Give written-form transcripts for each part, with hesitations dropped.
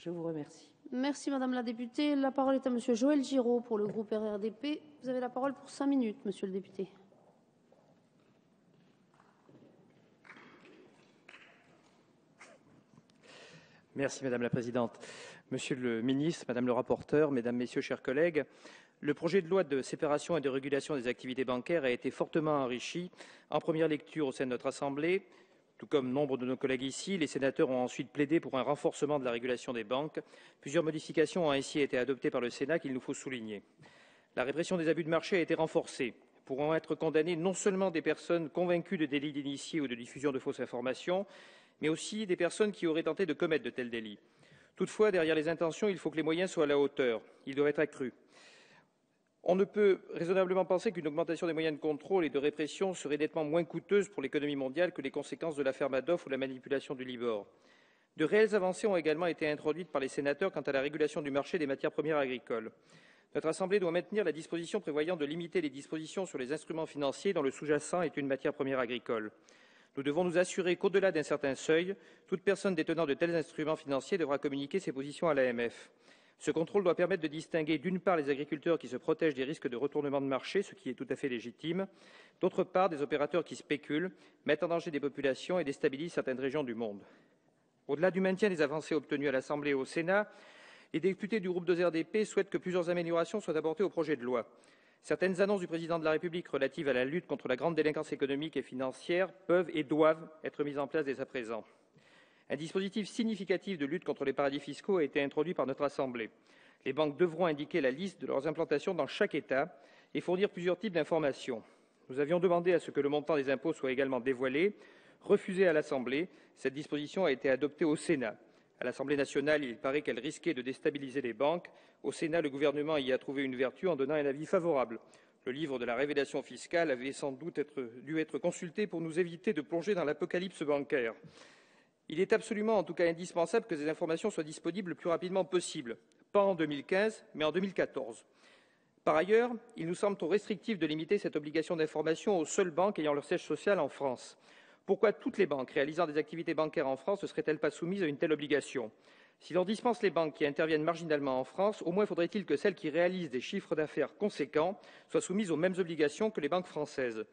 Je vous remercie. Merci Madame la députée. La parole est à Monsieur Joël Giraud pour le groupe RRDP. Vous avez la parole pour 5 minutes, Monsieur le député. Merci Madame la Présidente. Monsieur le Ministre, Madame le rapporteur, Mesdames, Messieurs, chers collègues, le projet de loi de séparation et de régulation des activités bancaires a été fortement enrichi en première lecture au sein de notre Assemblée. Tout comme nombre de nos collègues ici, les sénateurs ont ensuite plaidé pour un renforcement de la régulation des banques. Plusieurs modifications ont ainsi été adoptées par le Sénat qu'il nous faut souligner. La répression des abus de marché a été renforcée. Pourront être condamnées non seulement des personnes convaincues de délits d'initiés ou de diffusion de fausses informations, mais aussi des personnes qui auraient tenté de commettre de tels délits. Toutefois, derrière les intentions, il faut que les moyens soient à la hauteur. Ils doivent être accrus. On ne peut raisonnablement penser qu'une augmentation des moyens de contrôle et de répression serait nettement moins coûteuse pour l'économie mondiale que les conséquences de l'affaire Madoff ou la manipulation du Libor. De réelles avancées ont également été introduites par les sénateurs quant à la régulation du marché des matières premières agricoles. Notre Assemblée doit maintenir la disposition prévoyant de limiter les dispositions sur les instruments financiers dont le sous-jacent est une matière première agricole. Nous devons nous assurer qu'au-delà d'un certain seuil, toute personne détenant de tels instruments financiers devra communiquer ses positions à l'AMF. Ce contrôle doit permettre de distinguer d'une part les agriculteurs qui se protègent des risques de retournement de marché, ce qui est tout à fait légitime, d'autre part des opérateurs qui spéculent, mettent en danger des populations et déstabilisent certaines régions du monde. Au-delà du maintien des avancées obtenues à l'Assemblée et au Sénat, les députés du groupe 2RDP souhaitent que plusieurs améliorations soient apportées au projet de loi. Certaines annonces du président de la République relatives à la lutte contre la grande délinquance économique et financière peuvent et doivent être mises en place dès à présent. Un dispositif significatif de lutte contre les paradis fiscaux a été introduit par notre Assemblée. Les banques devront indiquer la liste de leurs implantations dans chaque État et fournir plusieurs types d'informations. Nous avions demandé à ce que le montant des impôts soit également dévoilé. Refusé à l'Assemblée, cette disposition a été adoptée au Sénat. À l'Assemblée nationale, il paraît qu'elle risquait de déstabiliser les banques. Au Sénat, le gouvernement y a trouvé une vertu en donnant un avis favorable. Le livre de la révélation fiscale avait sans doute dû être consulté pour nous éviter de plonger dans l'apocalypse bancaire. Il est absolument, en tout cas indispensable, que ces informations soient disponibles le plus rapidement possible. Pas en 2015, mais en 2014. Par ailleurs, il nous semble trop restrictif de limiter cette obligation d'information aux seules banques ayant leur siège social en France. Pourquoi toutes les banques réalisant des activités bancaires en France ne seraient-elles pas soumises à une telle obligation? Si l'on dispense les banques qui interviennent marginalement en France, au moins faudrait-il que celles qui réalisent des chiffres d'affaires conséquents soient soumises aux mêmes obligations que les banques françaises.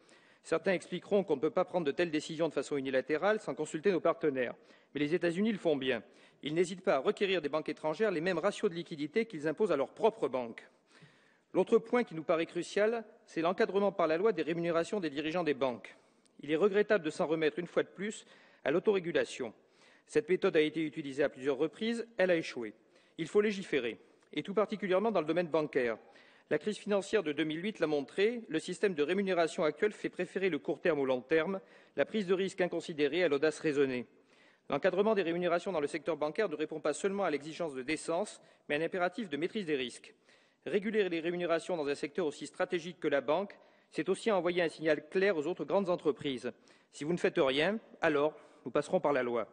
Certains expliqueront qu'on ne peut pas prendre de telles décisions de façon unilatérale sans consulter nos partenaires. Mais les États-Unis le font bien. Ils n'hésitent pas à requérir des banques étrangères les mêmes ratios de liquidité qu'ils imposent à leurs propres banques. L'autre point qui nous paraît crucial, c'est l'encadrement par la loi des rémunérations des dirigeants des banques. Il est regrettable de s'en remettre une fois de plus à l'autorégulation. Cette méthode a été utilisée à plusieurs reprises, elle a échoué. Il faut légiférer, et tout particulièrement dans le domaine bancaire. La crise financière de 2008 l'a montré, le système de rémunération actuel fait préférer le court terme au long terme, la prise de risque inconsidérée à l'audace raisonnée. L'encadrement des rémunérations dans le secteur bancaire ne répond pas seulement à l'exigence de décence, mais à un impératif de maîtrise des risques. Réguler les rémunérations dans un secteur aussi stratégique que la banque, c'est aussi envoyer un signal clair aux autres grandes entreprises. Si vous ne faites rien, alors nous passerons par la loi.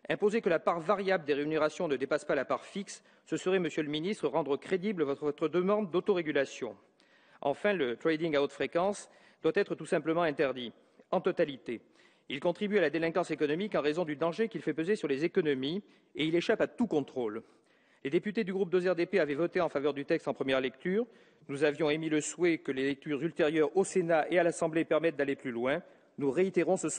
Imposer que la part variable des rémunérations ne dépasse pas la part fixe, ce serait, Monsieur le Ministre, rendre crédible votre demande d'autorégulation. Enfin, le trading à haute fréquence doit être tout simplement interdit, en totalité. Il contribue à la délinquance économique en raison du danger qu'il fait peser sur les économies et il échappe à tout contrôle. Les députés du groupe 2RDP avaient voté en faveur du texte en première lecture. Nous avions émis le souhait que les lectures ultérieures au Sénat et à l'Assemblée permettent d'aller plus loin. Nous réitérons ce